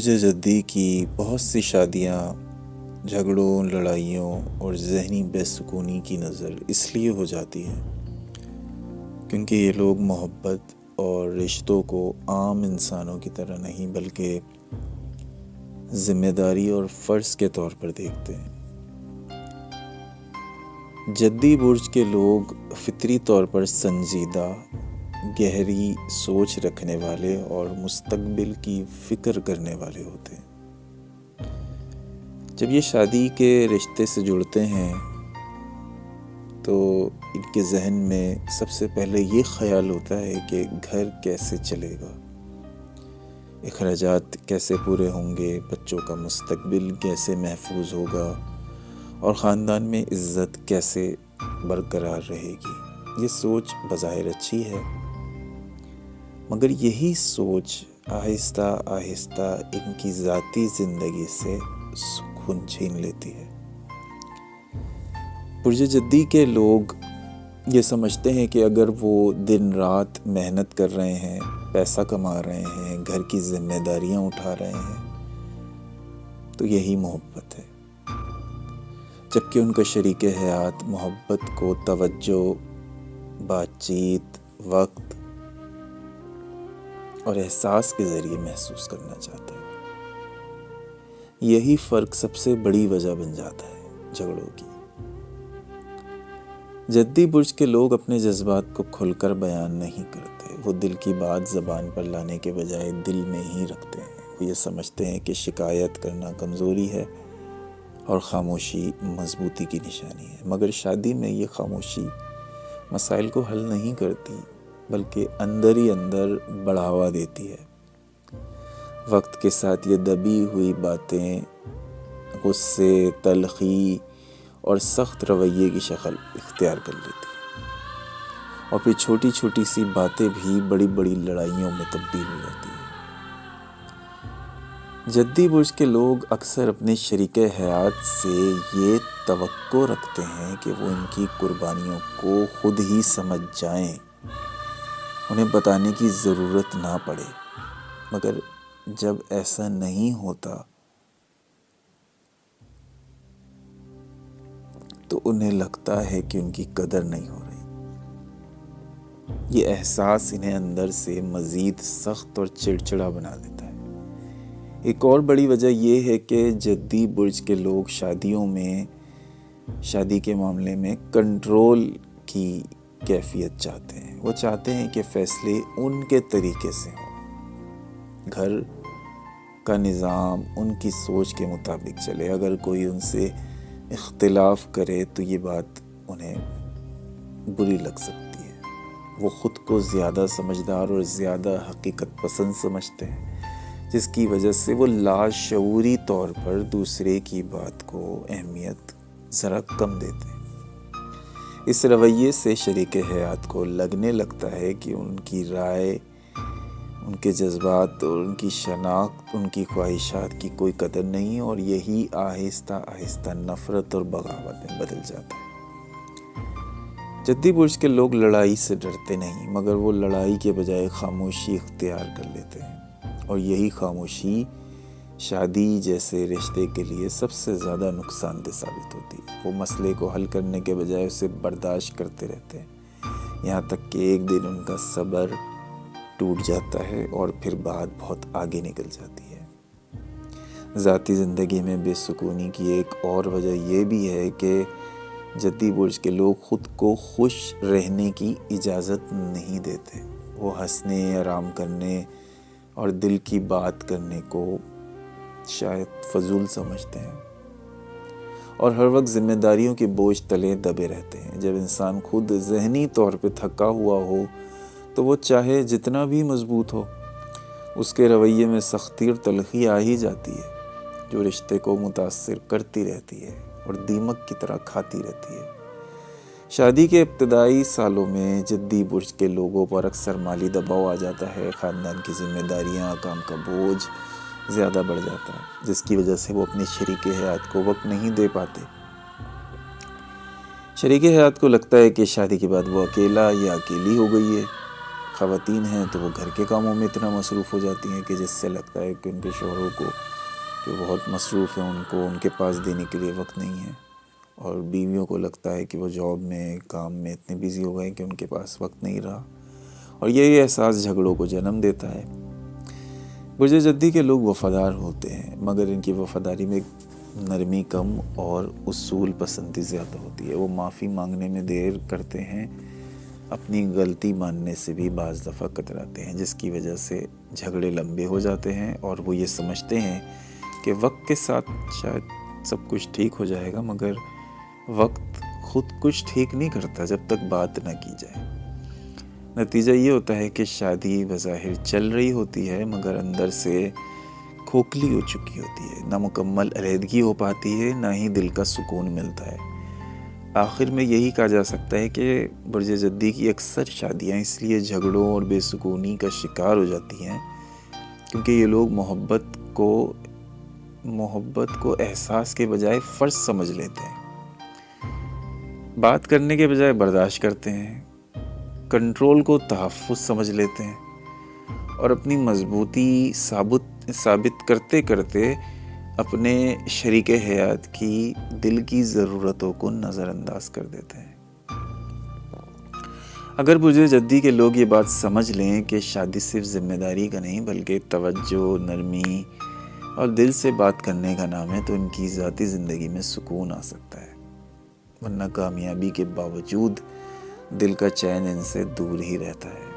برج جدی کی بہت سی شادیاں جھگڑوں، لڑائیوں اور ذہنی بے سکونی کی نظر اس لیے ہو جاتی ہیں کیونکہ یہ لوگ محبت اور رشتوں کو عام انسانوں کی طرح نہیں بلکہ ذمہ داری اور فرض کے طور پر دیکھتے ہیں۔ جدی برج کے لوگ فطری طور پر سنجیدہ، گہری سوچ رکھنے والے اور مستقبل کی فکر کرنے والے ہوتے ہیں۔ جب یہ شادی کے رشتے سے جڑتے ہیں تو ان کے ذہن میں سب سے پہلے یہ خیال ہوتا ہے کہ گھر کیسے چلے گا، اخراجات کیسے پورے ہوں گے، بچوں کا مستقبل کیسے محفوظ ہوگا اور خاندان میں عزت کیسے برقرار رہے گی۔ یہ سوچ بظاہر اچھی ہے، مگر یہی سوچ آہستہ آہستہ ان کی ذاتی زندگی سے سکون چھین لیتی ہے۔ برج جدی کے لوگ یہ سمجھتے ہیں کہ اگر وہ دن رات محنت کر رہے ہیں، پیسہ کما رہے ہیں، گھر کی ذمہ داریاں اٹھا رہے ہیں تو یہی محبت ہے، جبکہ ان کا شریک حیات محبت کو توجہ، بات چیت، وقت اور احساس کے ذریعے محسوس کرنا چاہتا ہے۔ یہی فرق سب سے بڑی وجہ بن جاتا ہے جھگڑوں کی۔ جدی برج کے لوگ اپنے جذبات کو کھل کر بیان نہیں کرتے، وہ دل کی بات زبان پر لانے کے بجائے دل میں ہی رکھتے ہیں۔ وہ یہ سمجھتے ہیں کہ شکایت کرنا کمزوری ہے اور خاموشی مضبوطی کی نشانی ہے، مگر شادی میں یہ خاموشی مسائل کو حل نہیں کرتی بلکہ اندر ہی اندر بڑھاوا دیتی ہے۔ وقت کے ساتھ یہ دبی ہوئی باتیں غصے، تلخی اور سخت رویے کی شکل اختیار کر لیتی ہیں، اور پھر چھوٹی چھوٹی سی باتیں بھی بڑی بڑی لڑائیوں میں تبدیل ہو جاتی ہیں۔ جدی برج کے لوگ اکثر اپنے شریک حیات سے یہ توقع رکھتے ہیں کہ وہ ان کی قربانیوں کو خود ہی سمجھ جائیں، انہیں بتانے کی ضرورت نہ پڑے، مگر جب ایسا نہیں ہوتا تو انہیں لگتا ہے کہ ان کی قدر نہیں ہو رہی۔ یہ احساس انہیں اندر سے مزید سخت اور چڑچڑا بنا دیتا ہے۔ ایک اور بڑی وجہ یہ ہے کہ جدی برج کے لوگ شادی کے معاملے میں کنٹرول کی کیفیت چاہتے ہیں۔ وہ چاہتے ہیں کہ فیصلے ان کے طریقے سے ہوں، گھر کا نظام ان کی سوچ کے مطابق چلے۔ اگر کوئی ان سے اختلاف کرے تو یہ بات انہیں بری لگ سکتی ہے۔ وہ خود کو زیادہ سمجھدار اور زیادہ حقیقت پسند سمجھتے ہیں، جس کی وجہ سے وہ لاشعوری طور پر دوسرے کی بات کو اہمیت ذرا کم دیتے ہیں۔ اس رویے سے شریک حیات کو لگنے لگتا ہے کہ ان کی رائے، ان کے جذبات اور ان کی شناخت، ان کی خواہشات کی کوئی قدر نہیں، اور یہی آہستہ آہستہ نفرت اور بغاوت میں بدل جاتا ہے۔ جدی برج کے لوگ لڑائی سے ڈرتے نہیں، مگر وہ لڑائی کے بجائے خاموشی اختیار کر لیتے ہیں، اور یہی خاموشی شادی جیسے رشتے کے لیے سب سے زیادہ نقصان دہ ثابت ہوتی ہے۔ وہ مسئلے کو حل کرنے کے بجائے اسے برداشت کرتے رہتے ہیں، یہاں تک کہ ایک دن ان کا صبر ٹوٹ جاتا ہے اور پھر بات بہت آگے نکل جاتی ہے۔ ذاتی زندگی میں بے سکونی کی ایک اور وجہ یہ بھی ہے کہ جدی برج کے لوگ خود کو خوش رہنے کی اجازت نہیں دیتے۔ وہ ہنسنے، آرام کرنے اور دل کی بات کرنے کو شاید فضول سمجھتے ہیں، اور ہر وقت ذمہ داریوں کے بوجھ تلے دبے رہتے ہیں۔ جب انسان خود ذہنی طور پہ تھکا ہوا ہو تو وہ چاہے جتنا بھی مضبوط ہو، اس کے رویے میں سختی اور تلخی آ ہی جاتی ہے، جو رشتے کو متاثر کرتی رہتی ہے اور دیمک کی طرح کھاتی رہتی ہے۔ شادی کے ابتدائی سالوں میں جدی برج کے لوگوں پر اکثر مالی دباؤ آ جاتا ہے، خاندان کی ذمہ داریاں، کام کا بوجھ زیادہ بڑھ جاتا ہے، جس کی وجہ سے وہ اپنے شریک حیات کو وقت نہیں دے پاتے۔ شریک حیات کو لگتا ہے کہ شادی کے بعد وہ اکیلا یا اکیلی ہو گئی ہے، خواتین ہیں تو وہ گھر کے کاموں میں اتنا مصروف ہو جاتی ہیں کہ جس سے لگتا ہے کہ ان کے شوہروں کو جو بہت مصروف ہیں ان کو ان کے پاس دینے کے لیے وقت نہیں ہے، اور بیویوں کو لگتا ہے کہ وہ جاب میں کام میں اتنے بیزی ہو گئے کہ ان کے پاس وقت نہیں رہا، اور یہی احساس جھگڑوں کو جنم دیتا ہے۔ برج جدی کے لوگ وفادار ہوتے ہیں، مگر ان کی وفاداری میں نرمی کم اور اصول پسندی زیادہ ہوتی ہے۔ وہ معافی مانگنے میں دیر کرتے ہیں، اپنی غلطی ماننے سے بھی بعض دفعہ کتراتے ہیں، جس کی وجہ سے جھگڑے لمبے ہو جاتے ہیں، اور وہ یہ سمجھتے ہیں کہ وقت کے ساتھ شاید سب کچھ ٹھیک ہو جائے گا، مگر وقت خود کچھ ٹھیک نہیں کرتا جب تک بات نہ کی جائے۔ نتیجہ یہ ہوتا ہے کہ شادی بظاہر چل رہی ہوتی ہے مگر اندر سے کھوکھلی ہو چکی ہوتی ہے، نہ مکمل علیحدگی ہو پاتی ہے، نہ ہی دل کا سکون ملتا ہے۔ آخر میں یہی کہا جا سکتا ہے کہ برج جدی کی اکثر شادیاں اس لیے جھگڑوں اور بے سکونی کا شکار ہو جاتی ہیں کیونکہ یہ لوگ محبت کو احساس کے بجائے فرض سمجھ لیتے ہیں، بات کرنے کے بجائے برداشت کرتے ہیں، کنٹرول کو تحفظ سمجھ لیتے ہیں، اور اپنی مضبوطی ثابت کرتے کرتے اپنے شریک حیات کی دل کی ضرورتوں کو نظر انداز کر دیتے ہیں۔ اگر برج جدی کے لوگ یہ بات سمجھ لیں کہ شادی صرف ذمہ داری کا نہیں بلکہ توجہ، نرمی اور دل سے بات کرنے کا نام ہے، تو ان کی ذاتی زندگی میں سکون آ سکتا ہے، ورنہ کامیابی کے باوجود دل کا چین ان سے دور ہی رہتا ہے۔